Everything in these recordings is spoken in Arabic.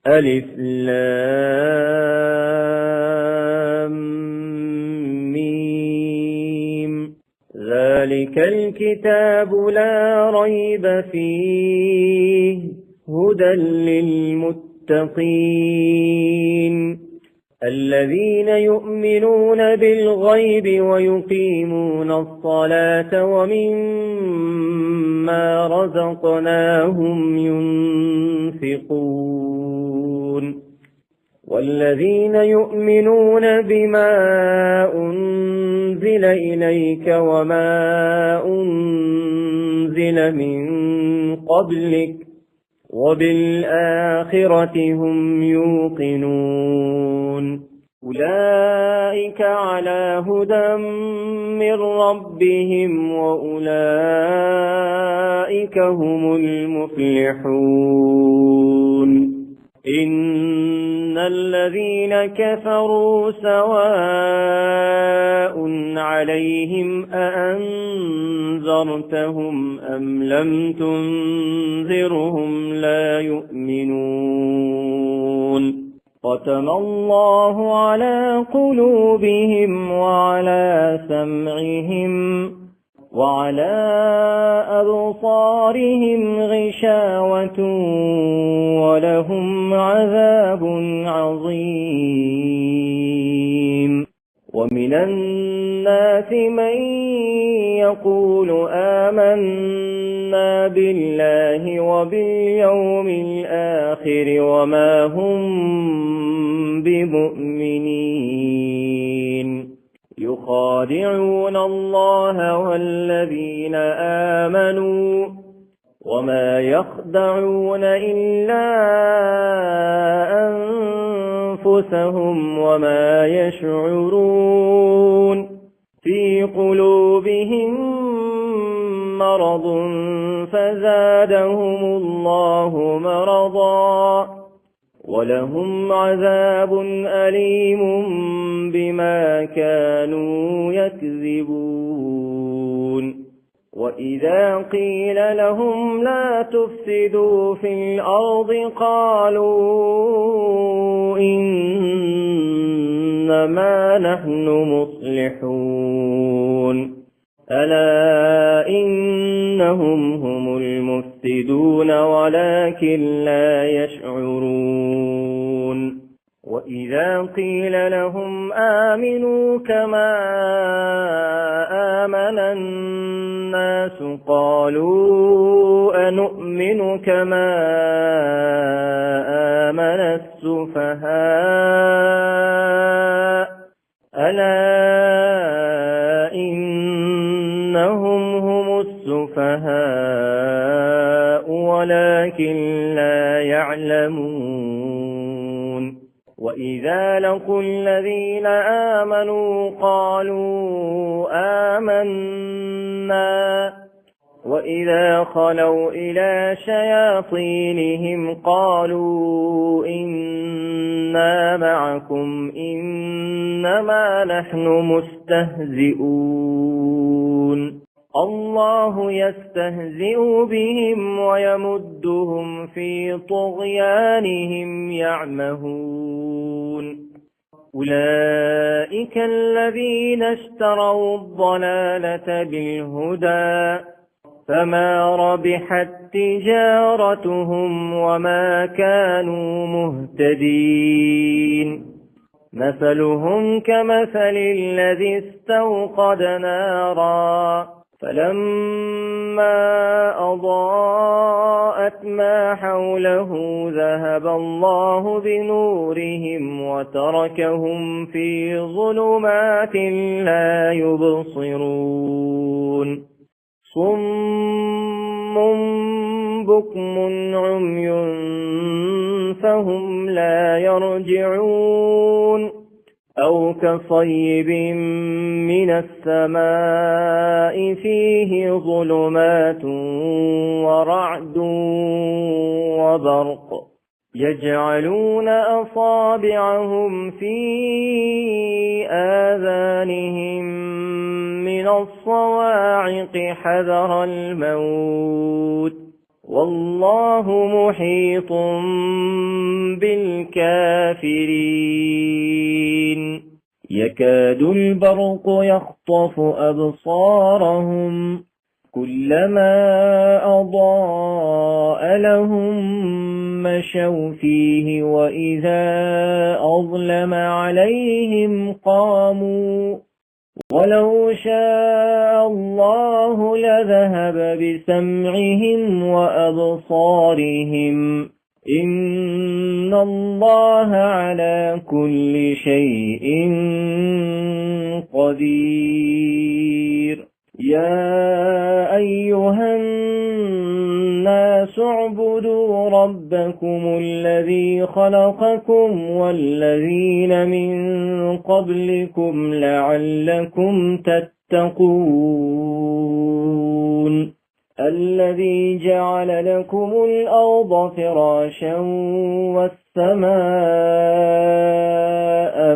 ألف لام ميم ذلك الكتاب لا ريب فيه هدى للمتقين الذين يؤمنون بالغيب ويقيمون الصلاة ومما رزقناهم ينفقون والذين يؤمنون بما أنزل إليك وما أنزل من قبلك وبالآخرة هم يوقنون أولئك على هدى من ربهم وأولئك هم المفلحون إن الذين كفروا سواء عليهم أأنذرتهم أم لم تنذرهم لا يؤمنون ختم الله على قلوبهم وعلى سمعهم وعلى أبصارهم غشاوة ولهم عذاب عظيم ومن الناس من يقول آمنا بالله وباليوم الآخر وما هم بمؤمنين يخادعون الله والذين آمنوا وما يخدعون إلا أنفسهم وما يشعرون في قلوبهم مرض فزادهم الله مرضا ولهم عذاب أليم بما كانوا يكذبون وإذا قيل لهم لا تفسدوا في الأرض قالوا إنما نحن مصلحون ألا إنهم هم المفسدون ولكن لا يشعرون وإذا قيل لهم آمنوا كما آمن الناس قالوا أنؤمن كما آمن السفهاء ألا إنهم هم السفهاء ولكن لا يعلمون وإذا لقوا الذين آمنوا قالوا آمنا وإذا خلوا إلى شياطينهم قالوا إنا معكم إنما نحن مستهزئون الله يستهزئ بهم ويمدهم في طغيانهم يعمهون أولئك الذين اشتروا الضلالة بالهدى فما ربحت تجارتهم وما كانوا مهتدين مثلهم كمثل الذي استوقد نارا فلما أضاءت ما حوله ذهب الله بنورهم وتركهم في ظلمات لا يبصرون صم بكم عمي فهم لا يرجعون أو كصيب من السماء فيه ظلمات ورعد وبرق يجعلون أصابعهم في آذانهم من الصواعق حذر الموت والله محيط بالكافرين يكاد البرق يخطف أبصارهم كلما أضاء لهم مشوا فيه وإذا أظلم عليهم قاموا ولو شاء الله لذهب بسمعهم وأبصارهم إن الله على كل شيء قدير يا أيها الناس اعبدوا ربكم الذي خلقكم والذين من قبلكم لعلكم تتقون الذي جعل لكم الأرض فراشا والسماء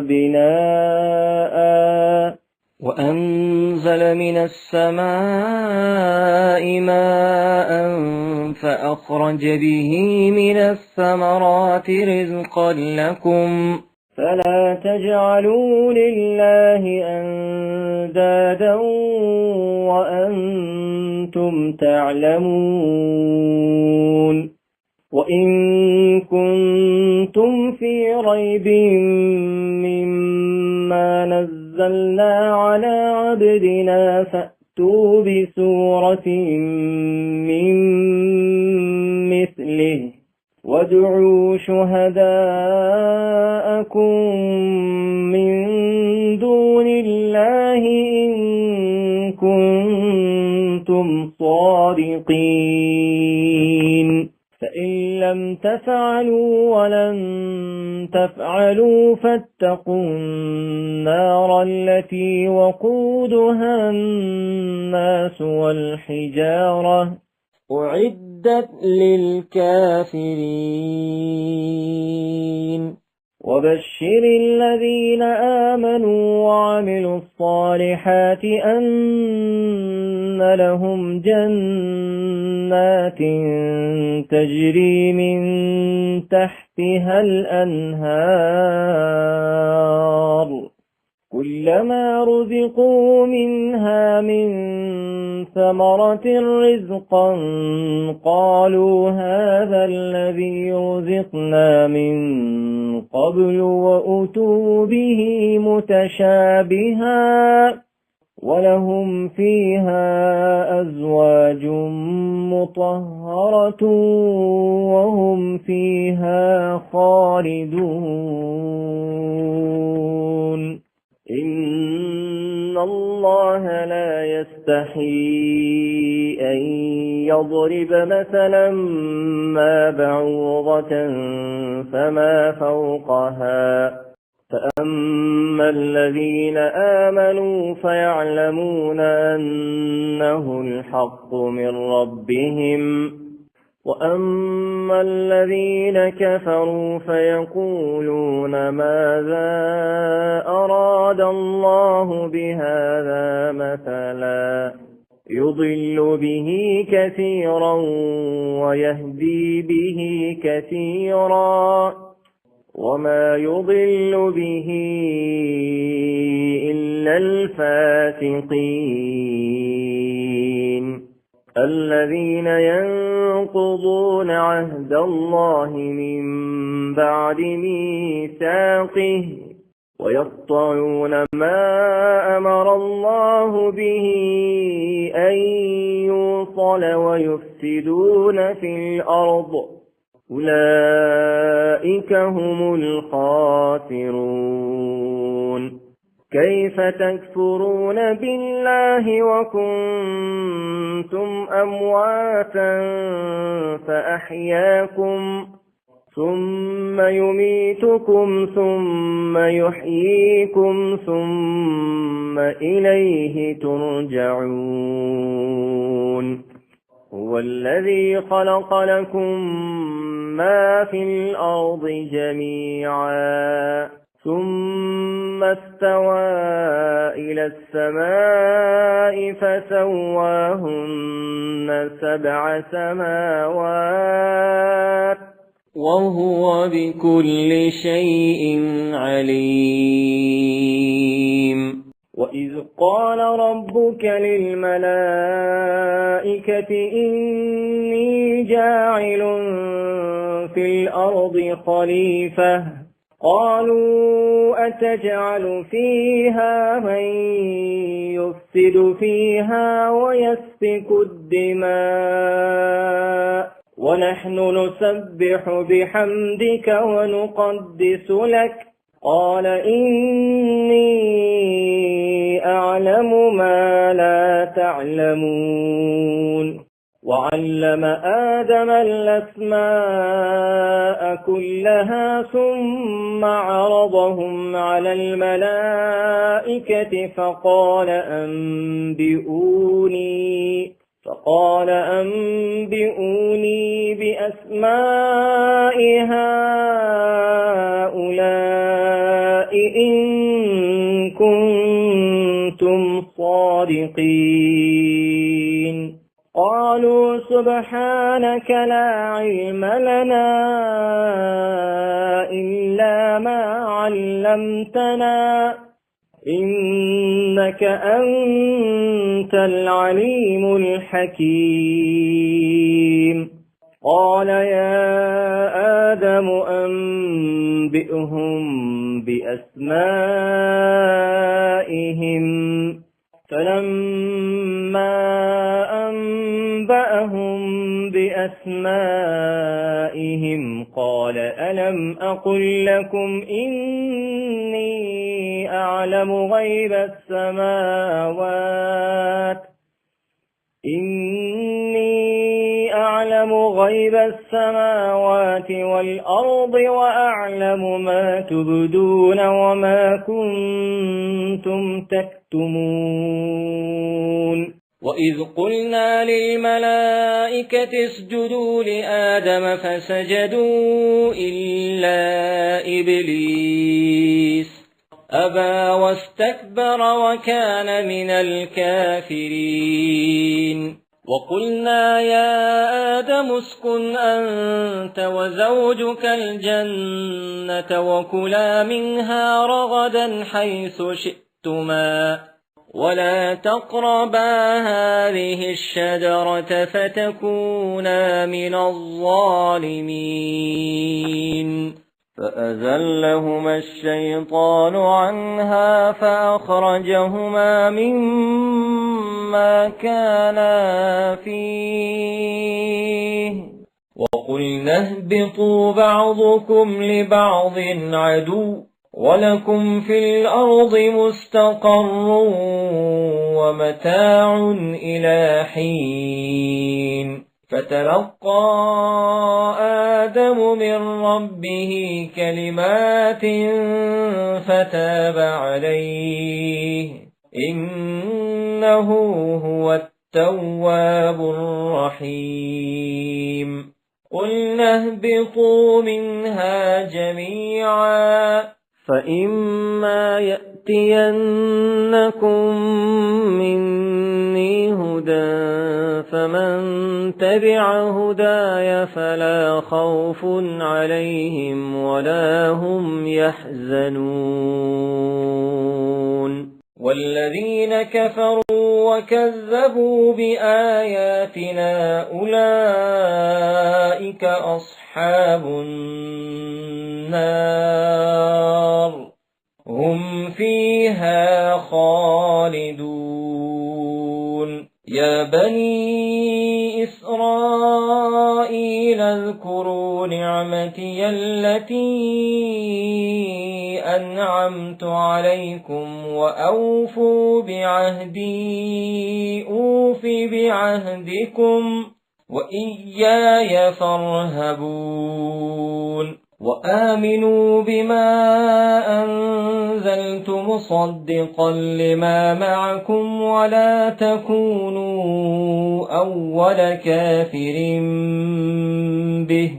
بناء وأنزل من السماء ماء فأخرج به من الثمرات رزقا لكم فلا تجعلوا لله أندادا وأنتم تعلمون وإن كنتم في ريب مما نزلنا على عبدنا فأتوا بسورة من مثله وادعوا شهداءكم من دون الله إن كنتم صادقين فإن لم تفعلوا ولن تفعلوا فاتقوا النار التي وقودها الناس والحجارة أعدت للكافرين وبشر الذين آمنوا وعملوا الصالحات أن لهم جنات تجري من تحتها الأنهار كلما رزقوا منها من ثمرة رزقا قالوا هذا الذي رزقنا من قبل وأتوا به متشابها ولهم فيها أزواج مطهرة وهم فيها خالدون إن الله لا يستحيي أن يضرب مثلا ما بعوضة فما فوقها فأما الذين آمنوا فيعلمون أنه الحق من ربهم وأما الذين كفروا فيقولون ماذا أراد الله بهذا مثلا يضل به كثيرا ويهدي به كثيرا وما يضل به إلا الفاسقين الذين ينقضون عهد الله من بعد ميثاقه ويقطعون ما أمر الله به أن يوصل ويفسدون في الأرض أولئك هم الخاسرون كيف تكفرون بالله وكنتم أمواتا فأحياكم ثم يميتكم ثم يحييكم ثم إليه ترجعون هو الذي خلق لكم ما في الأرض جميعا ثم ثم استوى إلى السماء فسواهن 7 سماوات وهو بكل شيء عليم. وإذ قال ربك للملائكة إني جاعل في الأرض خليفة قالوا أتجعل فيها من يفسد فيها ويسفك الدماء ونحن نسبح بحمدك ونقدس لك قال إني أعلم ما لا تعلمون. وعلم آدم الأسماء كلها ثم عرضهم على الملائكة فقال أنبئوني بأسماء هؤلاء إن كنتم صادقين. قالوا سبحانك لا علم لنا إلا ما علمتنا إنك أنت العليم الحكيم. قال يا آدم أنبئهم بأسمائهم فلما أنبأهم بأسمائهم قال ألم أقل لكم إني أعلم غيب السماوات والأرض وأعلم ما تبدون وما كنتم تكتمون. وإذ قلنا للملائكة اسجدوا لآدم فسجدوا إلا إبليس أبى واستكبر وكان من الكافرين. وقلنا يا آدم اسكن أنت وزوجك الجنة وكلا منها رغدا حيث شئتما ولا تقربا هذه الشجرة فتكونا من الظالمين. فأزلهما الشيطان عنها فأخرجهما مما كانا فيه وقلنا اهبطوا بعضكم لبعض عدو ولكم في الأرض مستقر ومتاع إلى حين. فتلقى آدم من ربه كلمات فتاب عليه إنه هو التواب الرحيم. قلنا اهبطوا منها جميعا فإما يأتينكم مني هدى فمن تبع هداي فلا خوف عليهم ولا هم يحزنون. والذين كفروا وكذبوا بآياتنا أولئك أصحاب النار هم فيها خالدون. يا بني إسرائيل اذكروا نعمتي التي أنعمت عليكم وأوفوا بعهدي أوف بعهدكم وإياي فارهبون. وآمنوا بما أنزلت مصدقا لما معكم ولا تكونوا أول كافر به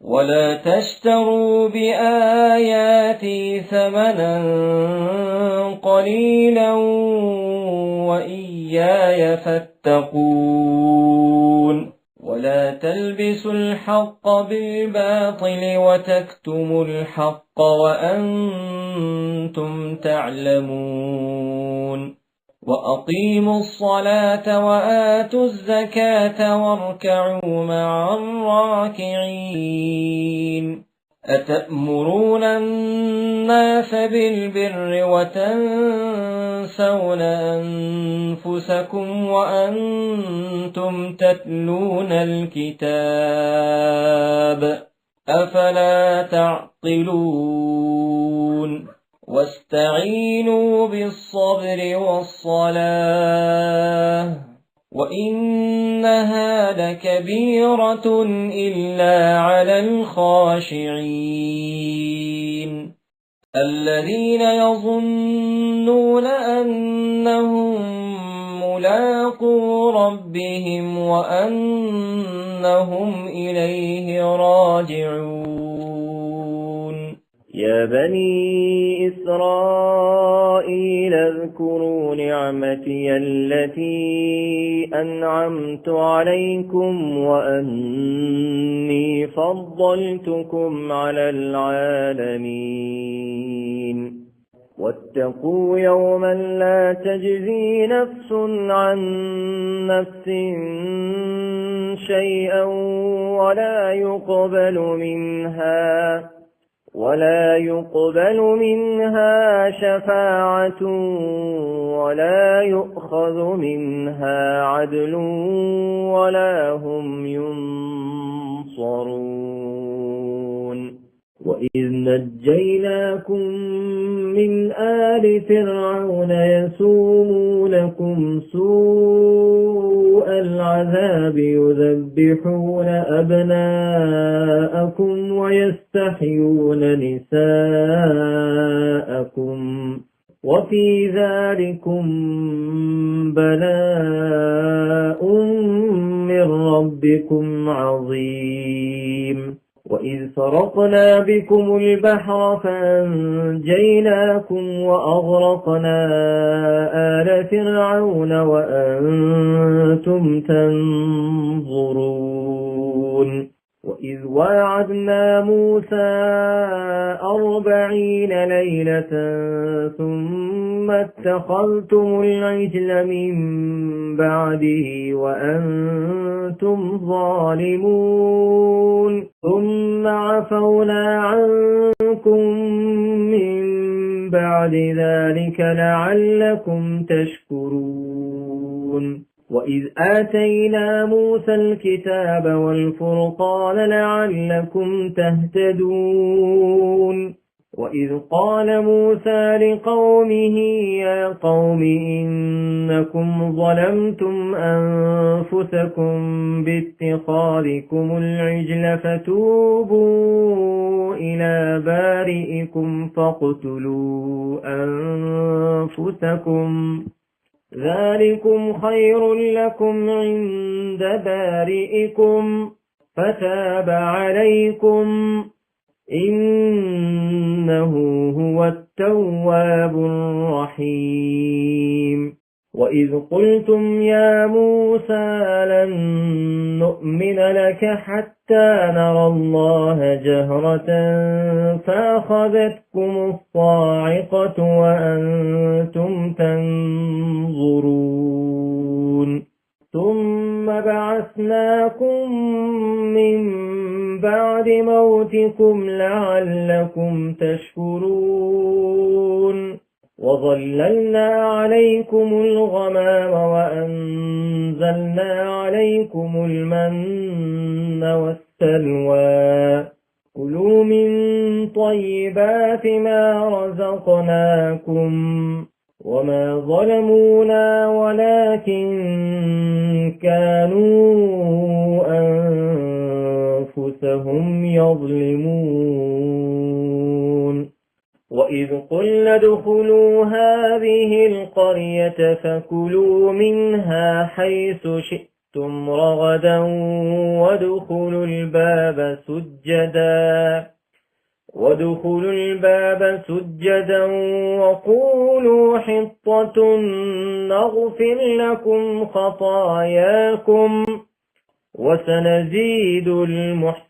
ولا تشتروا بآياتي ثمنا قليلا وإياي فاتقون ولا تلبسوا الحق بالباطل وتكتموا الحق وأنتم تعلمون وأقيموا الصلاة وآتوا الزكاة واركعوا مع الراكعين أتأمرون الناس بالبر وتنسون أنفسكم وأنتم تتلون الكتاب أفلا تعقلون واستعينوا بالصبر والصلاة وإنها لكبيرة إلا على الخاشعين الذين يظنون أنهم ملاقو ربهم وأنهم إليه راجعون يا بني إسرائيل اذكروا نعمتي التي أنعمت عليكم وأني فضلتكم على العالمين واتقوا يوما لا تجزي نفس عن نفس شيئا ولا يقبل منها شفاعة ولا يؤخذ منها عدل ولا هم ينصرون وإذ نجيناكم من آل فرعون يسومونكم سوء العذاب يذبحون أبناءكم ويستحيون نساءكم وفي ذلكم بلاء من ربكم عظيم وإذ فرقنا بكم البحر فأنجيناكم وأغرقنا آل فرعون وأنتم تنظرون وإذ واعدنا موسى 40 ليلة ثم اتخذتم العجل من بعده وأنتم ظالمون ثم عفونا عنكم من بعد ذلك لعلكم تشكرون وإذ آتينا موسى الكتاب والفرقان لعلكم تهتدون وإذ قال موسى لقومه يا قوم إنكم ظلمتم أنفسكم باتخاذكم العجل فتوبوا إلى بارئكم فاقتلوا أنفسكم ذلكم خير لكم عند بارئكم فتاب عليكم إنه هو التواب الرحيم وإذ قلتم يا موسى لن نؤمن لك حتى نرى الله جهرة فأخذتكم الصاعقة وأنتم تنظرون ثم بعثناكم من بعد موتكم لعلكم تشكرون وظللنا عليكم الغمام وأنزلنا عليكم المن والسلوى كلوا من طيبات ما رزقناكم وما ظلمونا ولكن كانوا أنفسهم يظلمون وإذ قلنا ادخلوا هذه القرية فكلوا منها حيث شئتم شئتم رغدا وادخلوا الباب سجدا وقولوا حطة نغفر لكم خطاياكم وسنزيد المحسنين.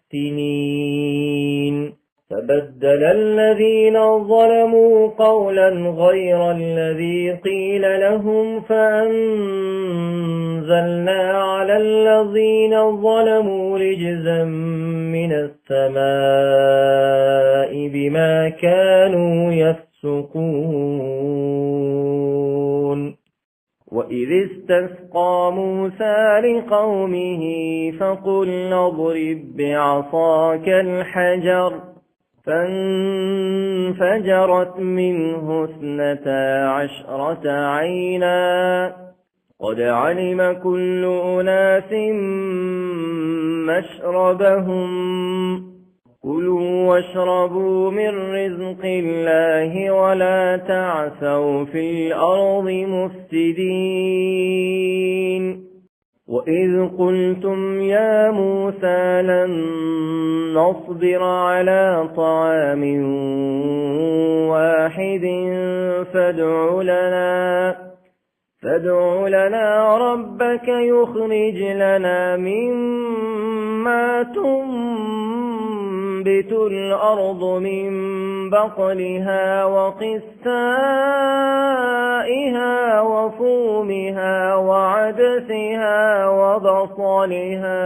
فبدل الذين ظلموا قولا غير الذي قيل لهم فأنزلنا على الذين ظلموا رجزا من السماء بما كانوا يفسقون. وإذ استسقى موسى لقومه فقلنا اضرب بعصاك الحجر فانفجرت منه 12 عينا قد علم كل أناس مشربهم كلوا واشربوا من رزق الله ولا تعثوا في الأرض مفسدين. وإذ قلتم يا موسى لن نصبر على طعام واحد فادع لنا ربك يخرج لنا مما تنبت الأرض من بقلها وقثائها وفومها وعدسها وبصلها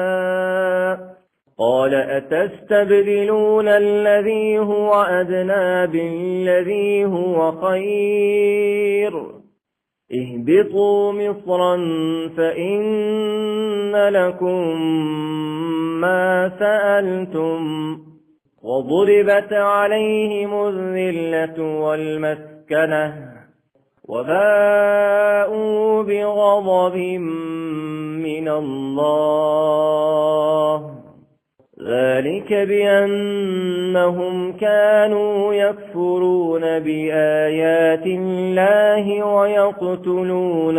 قال أتستبدلون الذي هو أدنى بالذي هو خير اهبطوا مصرا فإن لكم ما سألتم وضربت عليهم الذلة والمسكنة وباءوا بغضب من الله ذلك بأنهم كانوا يكفرون بآيات الله ويقتلون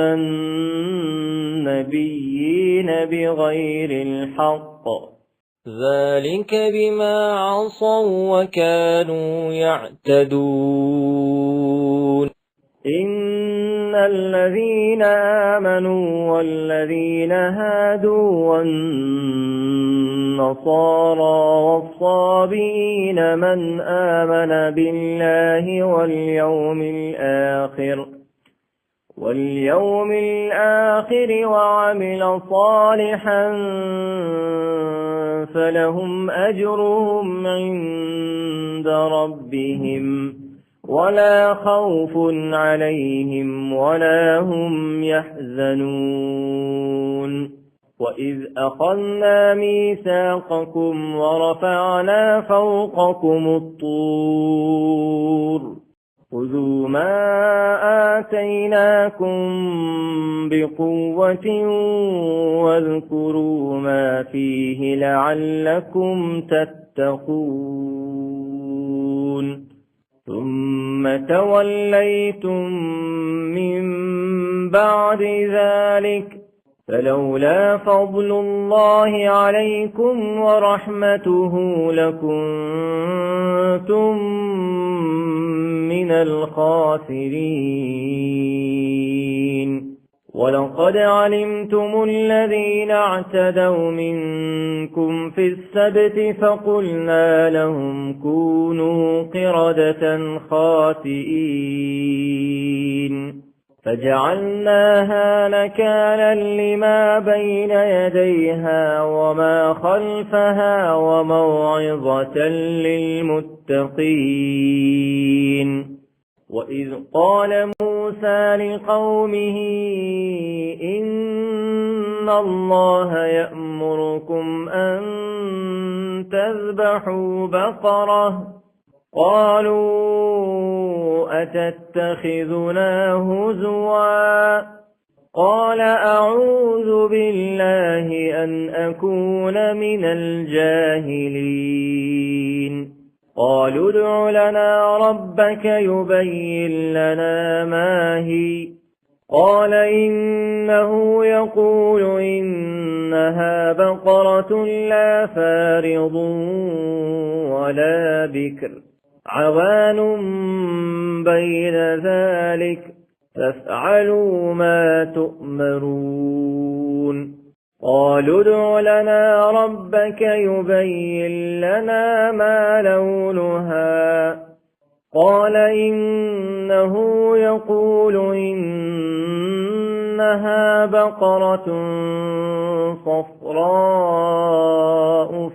النبيين بغير الحق ذلك بما عصوا وكانوا يعتدون. إن الذين آمنوا والذين هادوا والنصارى والصابئين من آمن بالله واليوم الآخر وعمل صالحا فلهم أجرهم عند ربهم ولا خوف عليهم ولا هم يحزنون. وإذ أخذنا ميثاقكم ورفعنا فوقكم الطور خذوا ما آتيناكم بقوة واذكروا ما فيه لعلكم تتقون. ثم توليتم من بعد ذلك فلولا فضل الله عليكم ورحمته لكنتم من الخاسرين. ولقد علمتم الذين اعتدوا منكم في السبت فقلنا لهم كونوا قردة خاسئين فجعلناها نكالا لما بين يديها وما خلفها وموعظة للمتقين. وإذ قال موسى لقومه إن الله يأمركم أن تذبحوا بقرة قالوا أتتخذنا هزوا قال أعوذ بالله أن أكون من الجاهلين. قالوا ادع لنا ربك يبين لنا ما هي قال إنه يقول إنها بقرة لا فارض ولا بكر عوان بين ذلك فافعلوا ما تؤمرون قالوا ادع لنا ربك يبين لنا ما لونها قال إنه يقول إنها بقرة صفراء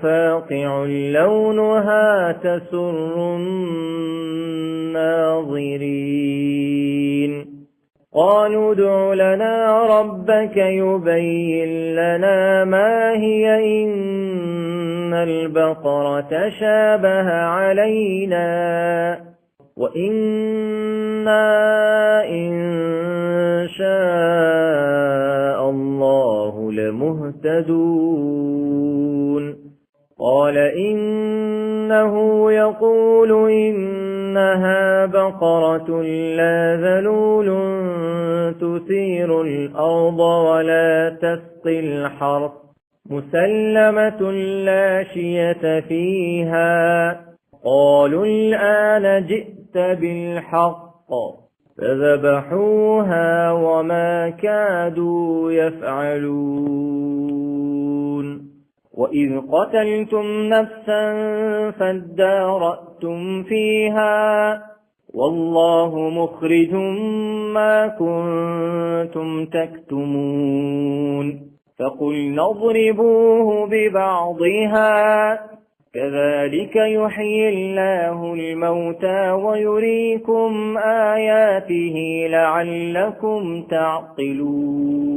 فاقع لونها تسر الناظرين قالوا ادع لنا ربك يبين لنا ما هي إن البقرة شابه علينا وإنا إن شاء الله لمهتدون قال إنه يقول إنها بقرة لا ذلول تثير الأرض ولا تسقي الحرث مسلمة لا شية فيها قالوا الآن جئت بالحق فذبحوها وما كادوا يفعلون وإذ قتلتم نفسا فادارأتم فيها والله مخرج ما كنتم تكتمون فقلنا اضربوه ببعضها كذلك يحيي الله الموتى ويريكم آياته لعلكم تعقلون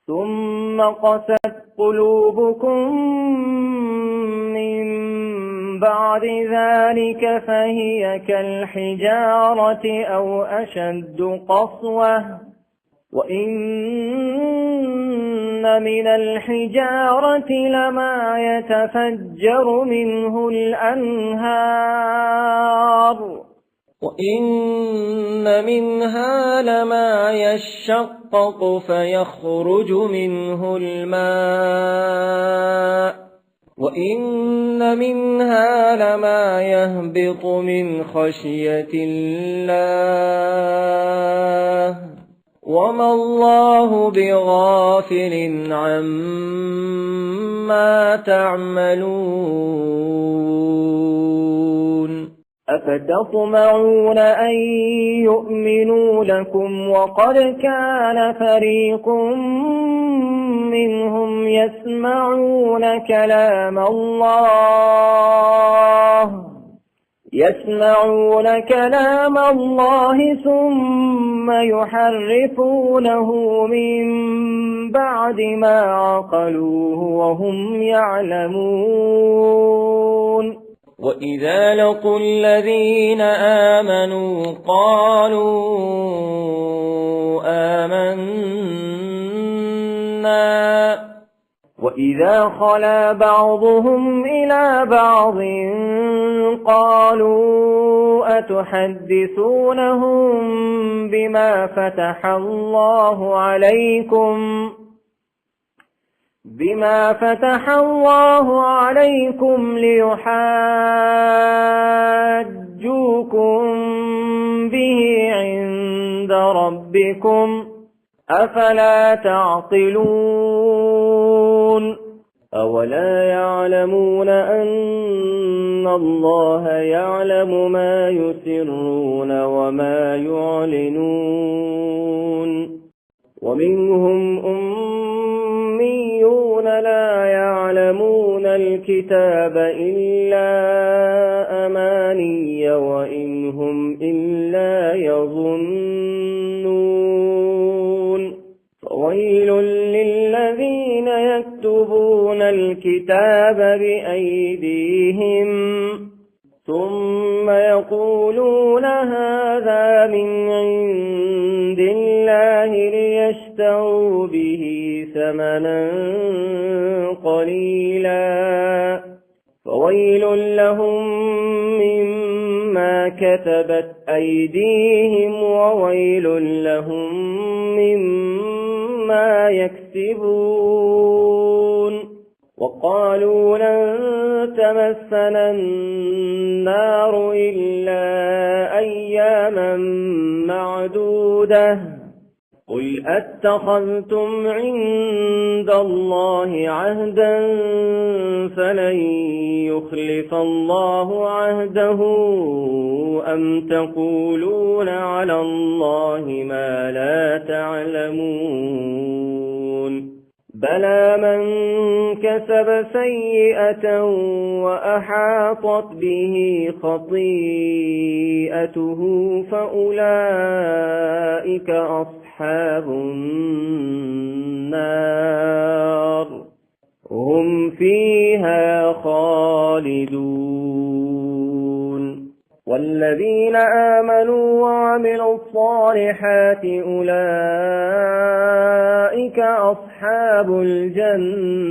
ثم قست قلوبكم من بعد ذلك فهي كالحجارة أو أشد قسوة وإن من الحجارة لما يتفجر منه الأنهار وإن منها لما يشقق فيخرج منه الماء وإن منها لما يهبط من خشية الله وما الله بغافل عما تعملون أفتطمعون أن يؤمنوا لكم وقد كان فريق منهم يسمعون كلام الله ثم يحرفونه من بعد ما عقلوه وهم يعلمون وإذا لقوا الذين آمنوا قالوا آمنا وإذا خلا بعضهم إلى بعض قالوا أتحدثونهم بما فتح الله عليكم ليحاجوكم به عند ربكم أفلا تعقلون أولا يعلمون أن الله يعلم ما يسرون وما يعلنون ومنهم أميون لا يعلمون الكتاب إلا أماني وإن هم إلا يظنون فويل للذين يكتبون الكتاب بأيديهم ثم يقولون هذا من عند الله ليشتروا به ثمنا قليلا فويل لهم مما كتبت أيديهم وويل لهم مما يكسبون وقالوا لن تمسنا النار إلا أياما معدودة قل أتخذتم عند الله عهدا فلن يخلف الله عهده أم تقولون على الله ما لا تعلمون بلى من كسب سيئة وأحاطت به خطيئته فأولئك أصحاب النار هم فيها خالدون والذين آمنوا وعملوا الصالحات أولئك أصحاب الجنة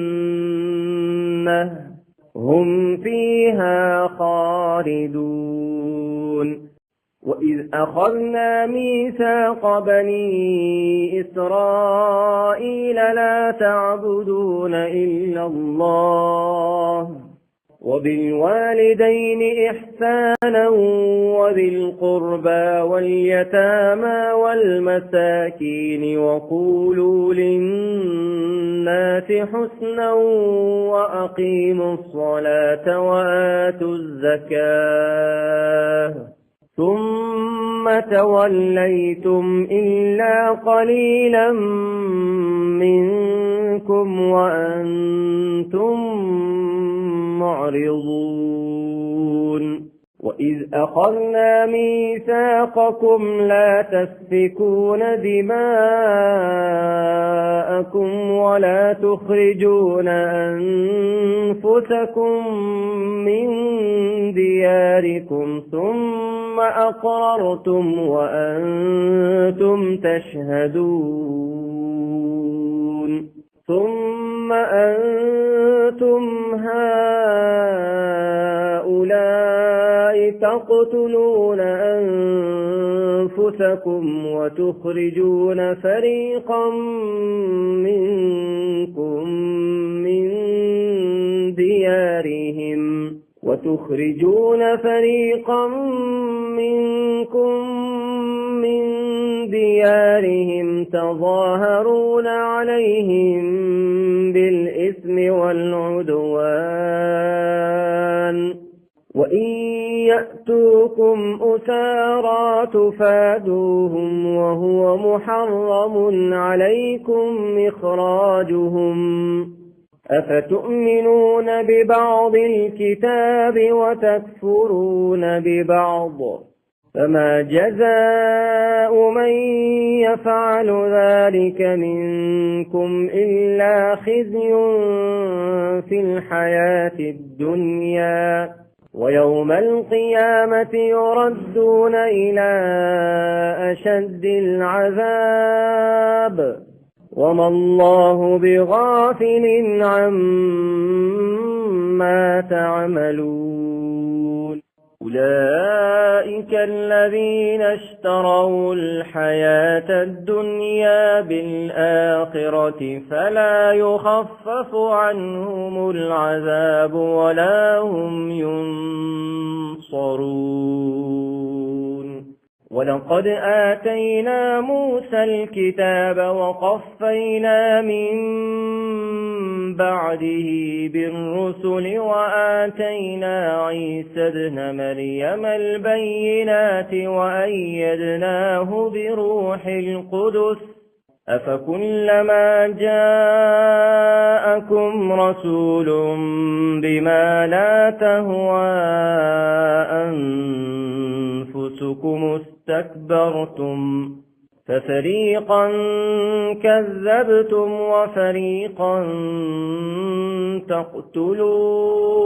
هم فيها خالدون وإذ أخذنا ميثاق بني إسرائيل لا تعبدون إلا الله وبالوالدين إحسانا وذي القربى واليتامى والمساكين وقولوا للناس حسنا وأقيموا الصلاة وآتوا الزكاة ثم توليتم إلا قليلا منكم وأنتم معرضون وإذ أخذنا ميثاقكم لا تسفكون دماءكم ولا تخرجون أنفسكم من دياركم ثم أقررتم وأنتم تشهدون ثم أنتم هؤلاء تقتلون أنفسكم وتخرجون فريقا منكم من ديارهم تظاهرون عليهم بالإثم والعدوان وإن يأتوكم أسارى تفادوهم وهو محرم عليكم إخراجهم أفتؤمنون ببعض الكتاب وتكفرون ببعض فما جزاء من يفعل ذلك منكم إلا خزي في الحياة الدنيا ويوم القيامة يردون إلى أشد العذاب وما الله بغافل عما تعملون أولئك الذين اشتروا الحياة الدنيا بالآخرة فلا يخفف عنهم العذاب ولا هم ينصرون ولقد آتينا موسى الكتاب وقفينا من بعده بالرسل وآتينا عيسى ابن مريم البينات وأيدناه بروح القدس أفكلما جاءكم رسول بما لا تهوى أنفسكم استكبرتم ففريقا كذبتم وفريقا تقتلون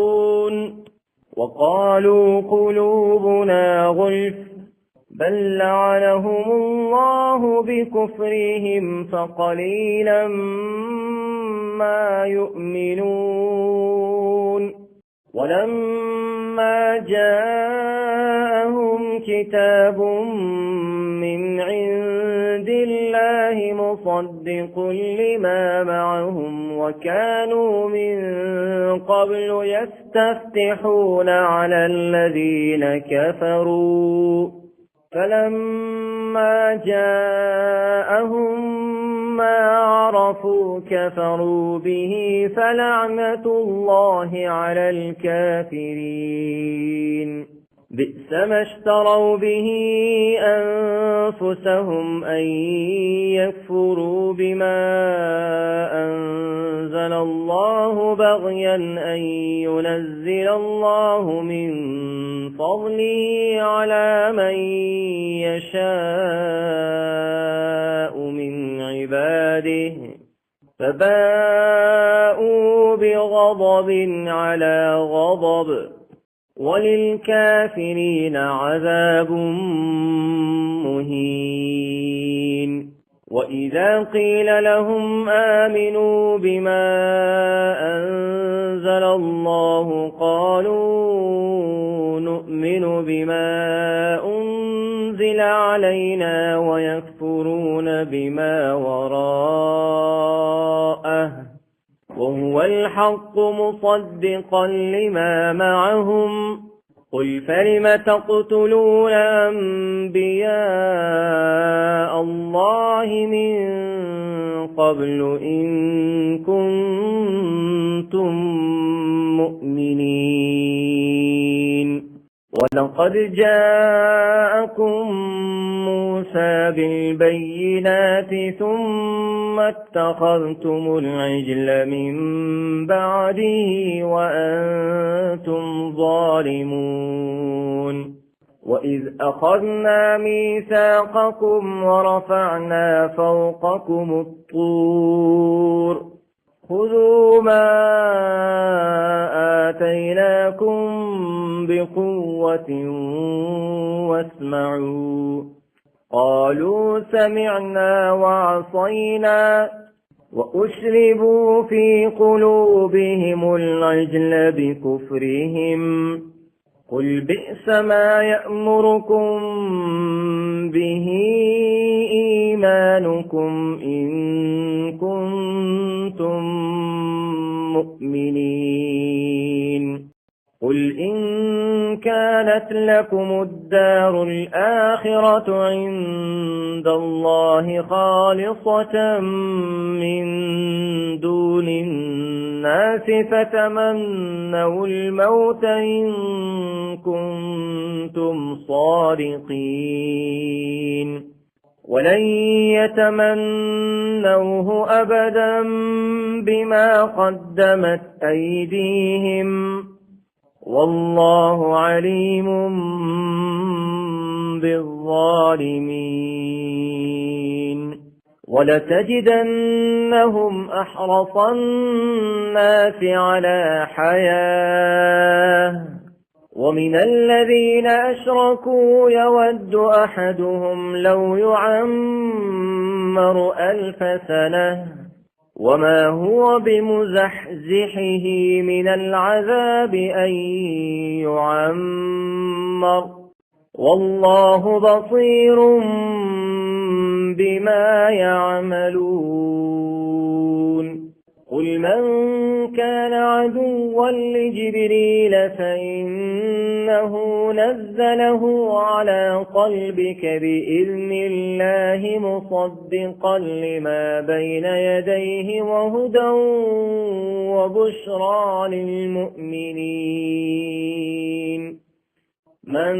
وقالوا قلوبنا غلف بل لعنهم الله بكفرهم فقليلا ما يؤمنون ولما جاءهم كتاب من عند الله مصدق لما معهم وكانوا من قبل يستفتحون على الذين كفروا فلما جاءهم ما عرفوا كفروا به فلعنة الله على الكافرين بئس ما اشتروا به أنفسهم أن يكفروا بما أنزل الله بغيا أن ينزل الله من فضله على من يشاء من عباده فباءوا بغضب على غضب وللكافرين عذاب مهين وإذا قيل لهم آمنوا بما أنزل الله قالوا نؤمن بما أنزل علينا ويكفرون بما وراءه وهو الحق مصدقا لما معهم قل فلم تقتلون أنبياء الله من قبل إن كنتم مؤمنين ولقد جاءكم موسى بالبينات ثم اتخذتم العجل من بعده وأنتم ظالمون وإذ أخذنا ميثاقكم ورفعنا فوقكم الطور خذوا ما آتيناكم بقوة واسمعوا قالوا سمعنا وعصينا وأشربوا في قلوبهم العجل بكفرهم قل بئس ما يأمركم به إيمانكم إن كنتم مؤمنين قل إن كانت لكم الدار الآخرة عند الله خالصة من دون الناس فتمنوا الموت إن كنتم صادقين ولن يتمنوه أبدا بما قدمت أيديهم والله عليم بالظالمين ولتجدنهم أحرص الناس على حياة ومن الذين أشركوا يود أحدهم لو يعمر 1000 سنة وما هو بمزحزحه من العذاب أن يعمر والله بصير بما يعملون قل من كان عدوا لجبريل فإنه نزله على قلبك بإذن الله مصدقا لما بين يديه وهدى وبشرى للمؤمنين من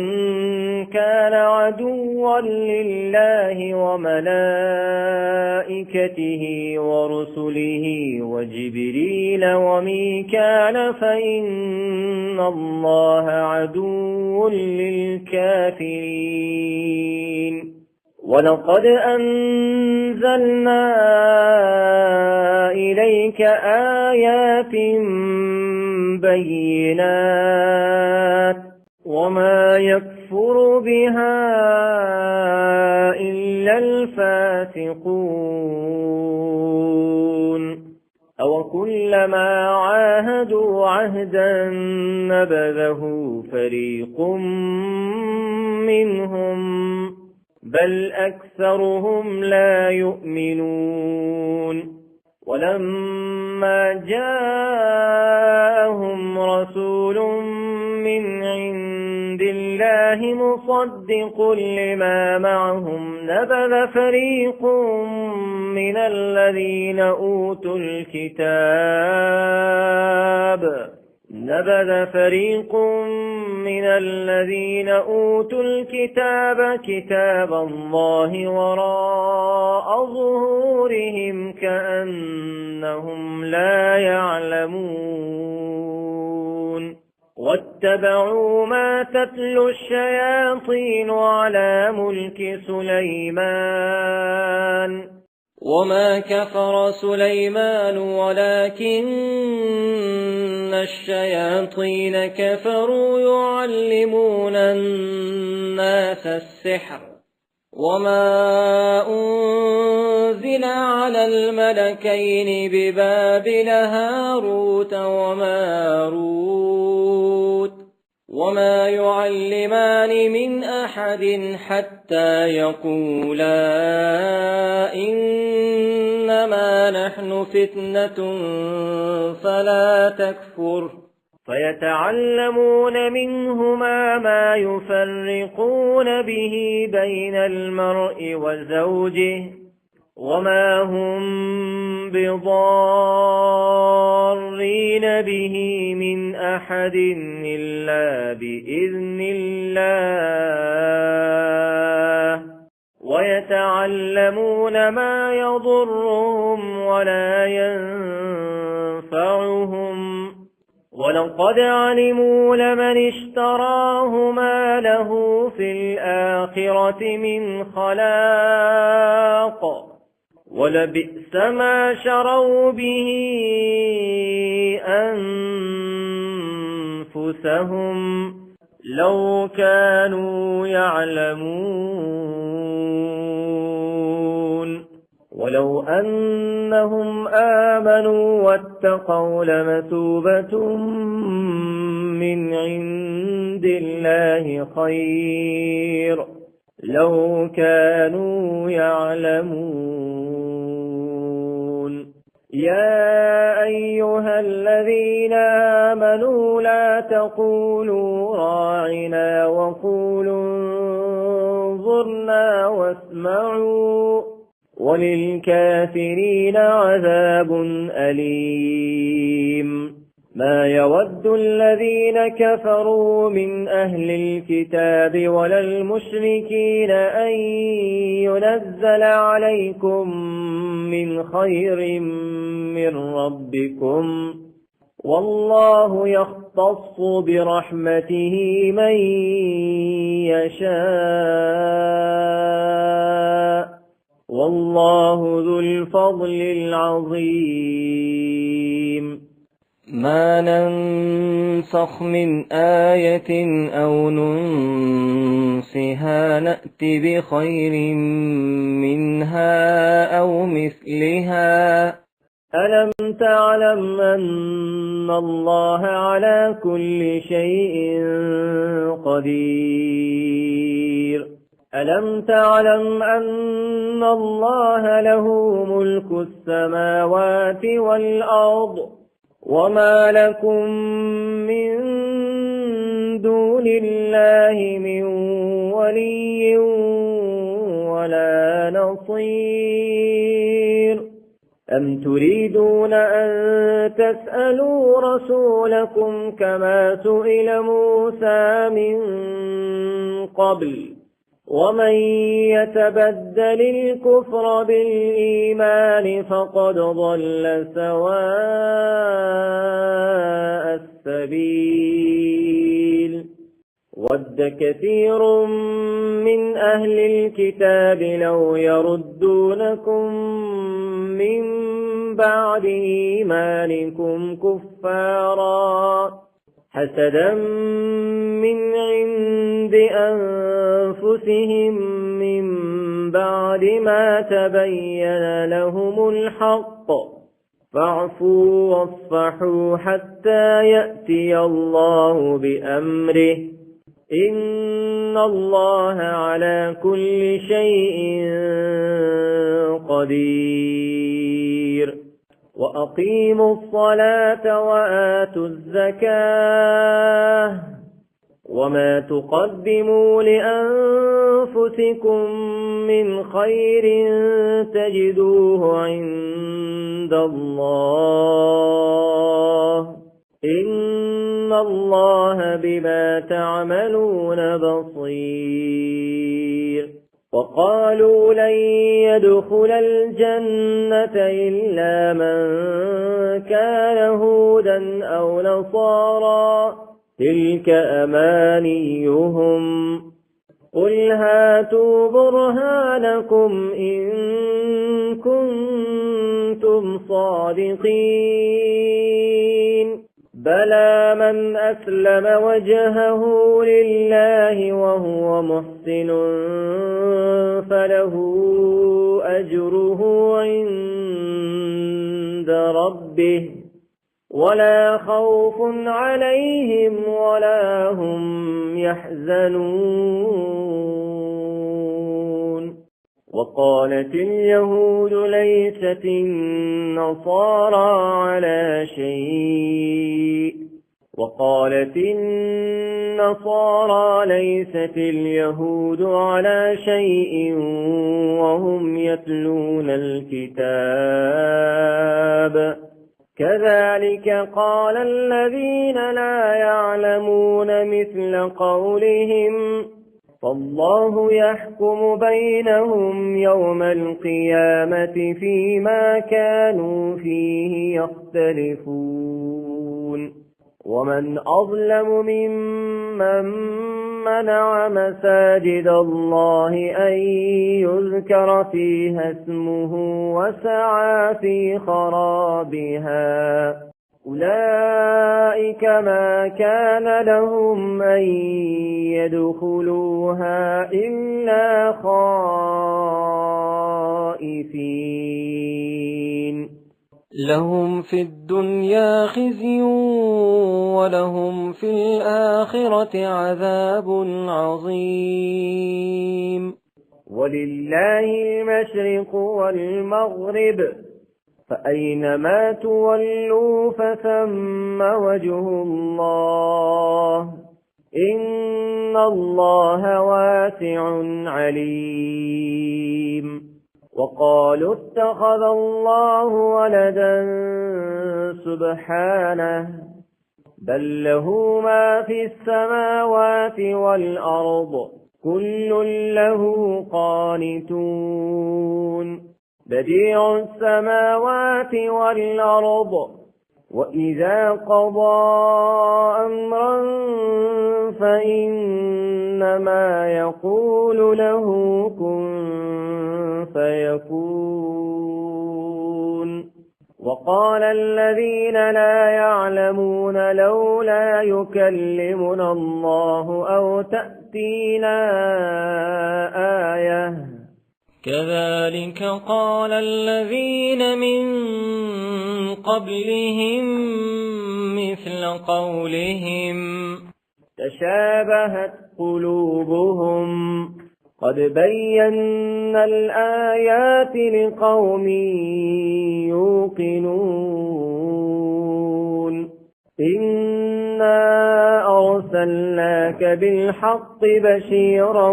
كان عدوا لله وملائكته ورسله وجبريل وميكال فإن الله عدو للكافرين ولقد أنزلنا إليك آيات بينات وما يكفر بها إلا الفاسقون أو وكلما عاهدوا عهدا نبذه فريق منهم بل أكثرهم لا يؤمنون ولما جاءهم رسول من عند الله مصدق لما معهم نبذ فريق من الذين أوتوا الكتاب كتاب الله وراء ظهورهم كأنهم لا يعلمون واتبعوا ما تتلو الشياطين على ملك سليمان وما كفر سليمان ولكن الشياطين كفروا يعلمون الناس السحر وما أنزل على الملكين ببابل هاروت وماروت وما يعلمان من أحد حتى يقولا إنما نحن فتنة فلا تكفر فيتعلمون منهما ما يفرقون به بين المرء وزوجه وما هم بضارين به من أحد إلا بإذن الله ويتعلمون ما يضرهم ولا ينفعهم ولقد علموا لمن اشتراه ما له في الآخرة من خلاق ولبئس ما شروا به أنفسهم لو كانوا يعلمون ولو أنهم آمنوا واتقوا لمثوبة من عند الله خير لو كانوا يعلمون يا أيها الذين آمنوا لا تقولوا راعنا وقولوا انظرنا واسمعوا وللكافرين عذاب أليم ما يود الذين كفروا من أهل الكتاب ولا المشركين أن ينزل عليكم من خير من ربكم والله يختص برحمته من يشاء والله ذو الفضل العظيم ما ننسخ من آية أو ننسها نأت بخير منها أو مثلها ألم تعلم أن الله على كل شيء قدير ألم تعلم أن الله له ملك السماوات والأرض وما لكم من دون الله من ولي ولا نصير أم تريدون أن تسألوا رسولكم كما سئل موسى من قبل ومن يتبدل الكفر بالإيمان فقد ضل سواء السبيل ود كثير من أهل الكتاب لو يردونكم من بعد إيمانكم كفارا حسدا من عند أنفسهم من بعد ما تبين لهم الحق فاعفوا واصفحوا حتى يأتي الله بأمره إن الله على كل شيء قدير وأقيموا الصلاة وآتوا الزكاة وما تقدموا لأنفسكم من خير تجدوه عند الله إن الله بما تعملون بصير وقالوا لن يدخل الجنة إلا من كان هودا أو نصارى تلك أمانيهم قل هاتوا برهانكم إن كنتم صادقين بلى من أسلم وجهه لله وهو محسن فله أجره عند ربه ولا خوف عليهم ولا هم يحزنون وقالت اليهود ليست النصارى على شيء وقالت النصارى ليست اليهود على شيء وهم يتلون الكتاب كذلك قال الذين لا يعلمون مثل قولهم فالله يحكم بينهم يوم القيامة فيما كانوا فيه يختلفون ومن أظلم ممن منع مساجد الله أن يذكر فيها اسمه وسعى في خرابها أولئك ما كان لهم أن يدخلوها إلا خائفين لهم في الدنيا خزي ولهم في الآخرة عذاب عظيم ولله المشرق والمغرب فأينما تولوا فثم وجه الله إن الله واسع عليم وقالوا اتخذ الله ولدا سبحانه بل له ما في السماوات والأرض كل له قانتون بديع السماوات والأرض وإذا قضى أمرا فإنما يقول له كن فيكون وقال الذين لا يعلمون لولا يكلمنا الله أو تأتينا آية كذلك قال الذين من قبلهم مثل قولهم تشابهت قلوبهم قد بينا الآيات لقوم يوقنون إنا أرسلناك بالحق بشيرا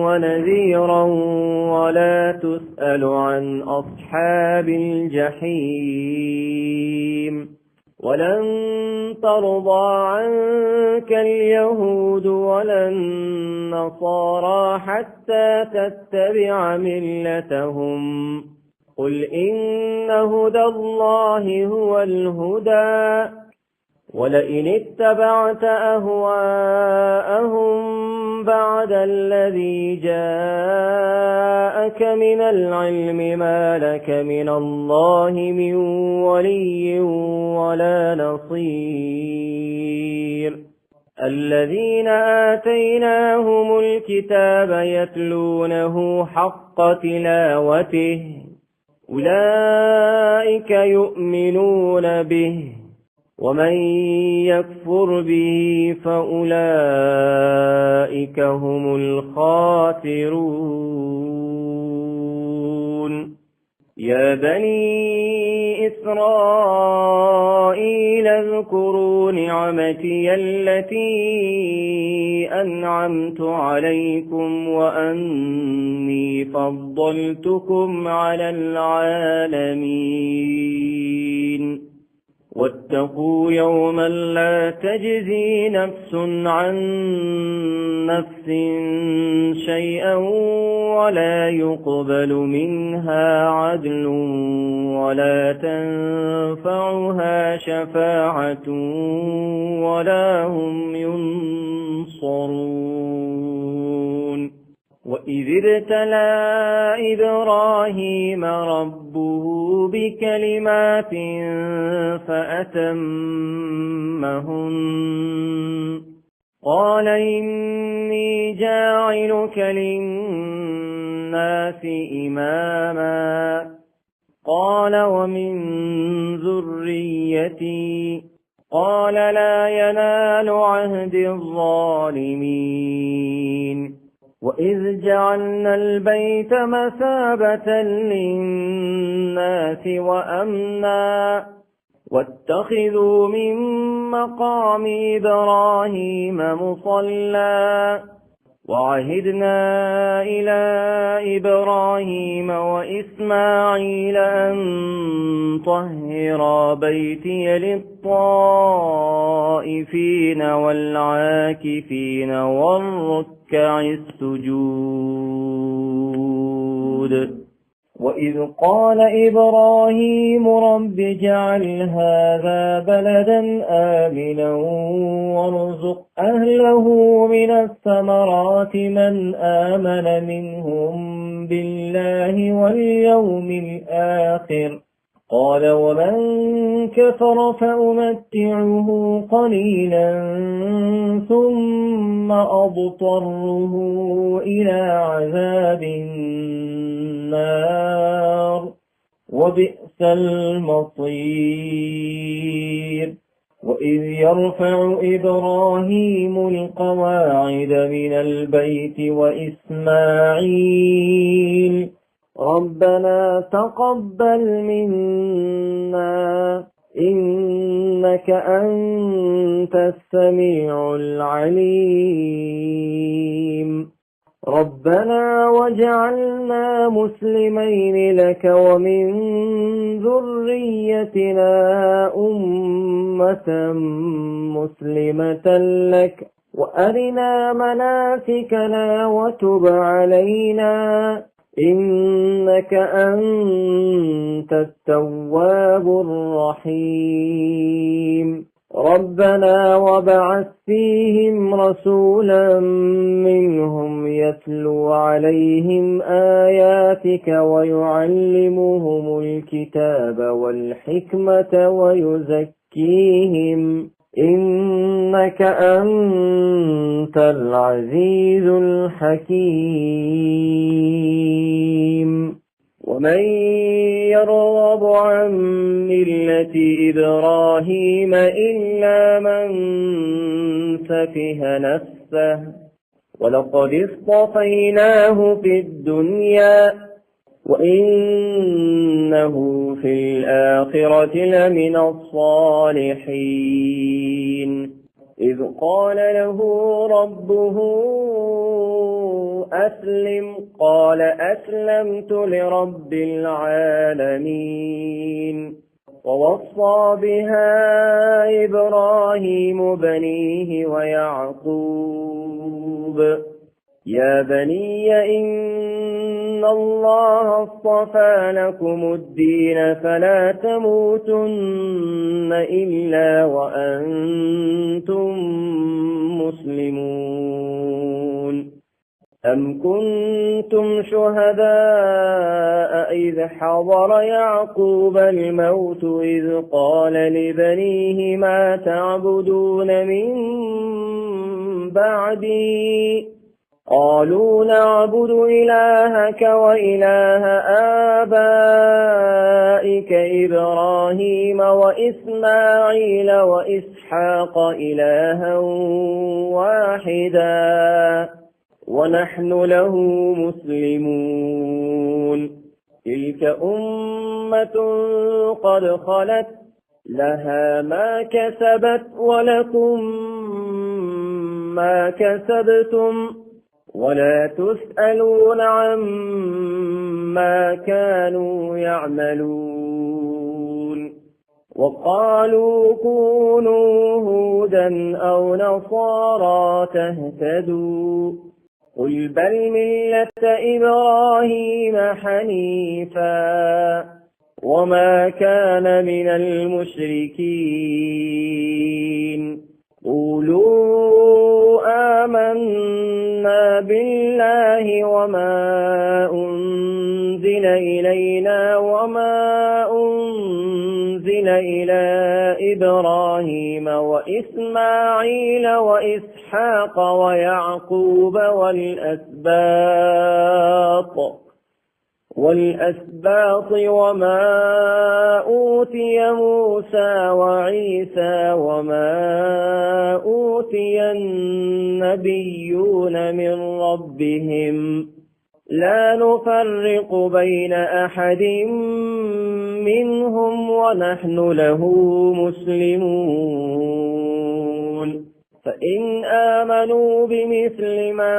ونذيرا ولا تسأل عن أصحاب الجحيم ولن ترضى عنك اليهود ولا النصارى حتى تتبع ملتهم قل إن هدى الله هو الهدى ولئن اتبعت أهواءهم بعد الذي جاءك من العلم ما لك من الله من ولي ولا نصير الذين آتيناهم الكتاب يتلونه حق تلاوته أولئك يؤمنون به ومن يكفر به فأولئك هم الخاسرون يا بني إسرائيل اذكروا نعمتي التي أنعمت عليكم وأني فضلتكم على العالمين واتقوا يوما لا تجزي نفس عن نفس شيئا ولا يقبل منها عدل ولا تنفعها شفاعة ولا هم ينصرون وإذ ابتلى إبراهيم ربه بكلمات فأتمهن قال إني جاعلك للناس إماما قال ومن ذريتي قال لا ينال عهد الظالمين وإذ جعلنا البيت مثابة للناس وأمنا واتخذوا من مقام إبراهيم مصلى وعهدنا إلى إبراهيم وإسماعيل أن طهرا بيتي للطائفين والعاكفين والركع السجود وإذ قال إبراهيم رب اجعل هذا بلدا آمنا وارزق أهله من الثمرات من آمن منهم بالله واليوم الآخر قال ومن كفر فأمتعه قليلا ثم أضطره إلى عذاب النار وبئس المصير وإذ يرفع إبراهيم القواعد من البيت وإسماعيل ربنا تقبل منا إنك أنت السميع العليم ربنا واجعلنا مسلمين لك ومن ذريتنا أمة مسلمة لك وأرنا مناسكنا وتب علينا إنك أنت التواب الرحيم ربنا وابعث فيهم رسولا منهم يتلو عليهم آياتك ويعلمهم الكتاب والحكمة ويزكيهم إنك أنت العزيز الحكيم ومن يرغب عن ملة إبراهيم إلا من سفه نفسه ولقد اصطفيناه في الدنيا وإنه في الآخرة لمن الصالحين إذ قال له ربه أسلم قال أسلمت لرب العالمين ووصى بها إبراهيم بنيه ويعقوب يا بني إن الله اصطفى لكم الدين فلا تموتن إلا وأنتم مسلمون أم كنتم شهداء إذ حضر يعقوب الموت إذ قال لبنيه ما تعبدون من بعدي قالوا نعبد إلهك وإله آبائك إبراهيم وإسماعيل وإسحاق إلها واحدا ونحن له مسلمون تلك أمة قد خلت لها ما كسبت ولكم ما كسبتم ولا تسألون عما كانوا يعملون وقالوا كونوا هودا أو نصارى تهتدوا قل بل ملة إبراهيم حنيفا وما كان من المشركين قولوا آمنا بالله وما أنزل إلينا وما أنزل إلى إبراهيم وإسماعيل وإسحاق ويعقوب والأسباط وما أوتي موسى وعيسى وما أوتي النبيون من ربهم لا نفرق بين أحد منهم ونحن له مسلمون فإن آمنوا بمثل ما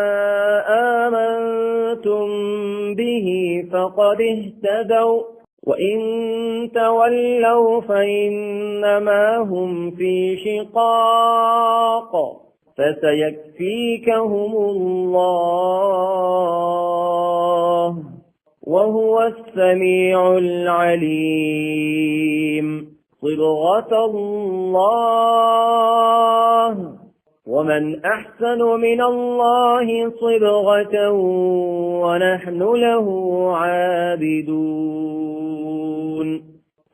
آمنتم به فقد اهتدوا وإن تولوا فإنما هم في شقاق فسيكفيكهم الله وهو السميع العليم صبغة الله ومن أحسن من الله صبغة ونحن له عابدون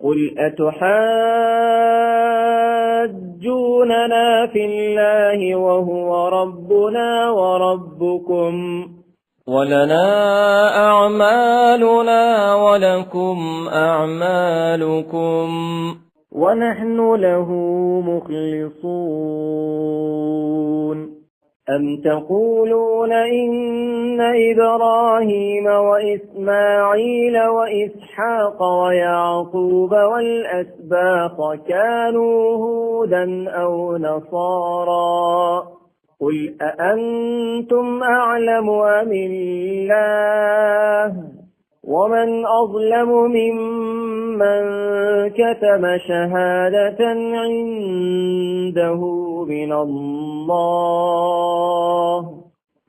قل أتحاجوننا في الله وهو ربنا وربكم ولنا أعمالنا ولكم أعمالكم ونحن له مخلصون أم تقولون إن إبراهيم وإسماعيل وإسحاق ويعقوب والأسباط كانوا هودا أو نصارى قل أأنتم أعلم أم الله ومن أظلم ممن كتم شهادة عنده من الله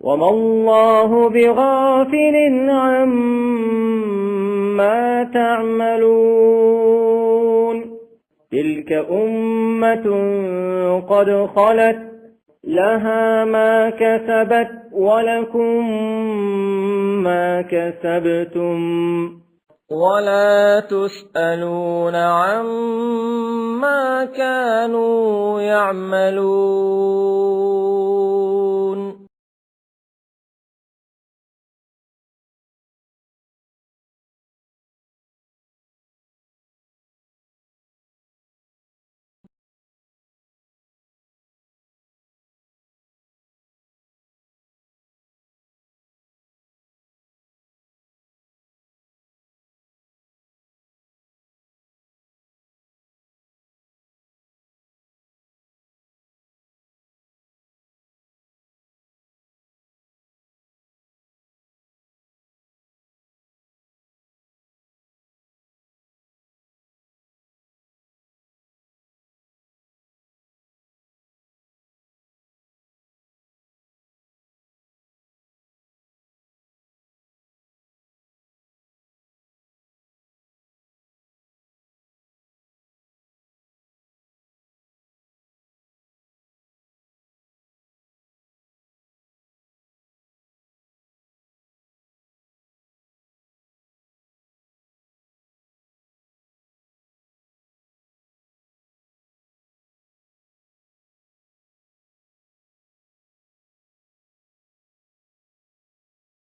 وما الله بغافل عما تعملون تلك أمة قد خلت لها ما كسبت ولكم ما كسبتم ولا تسألون عما كانوا يعملون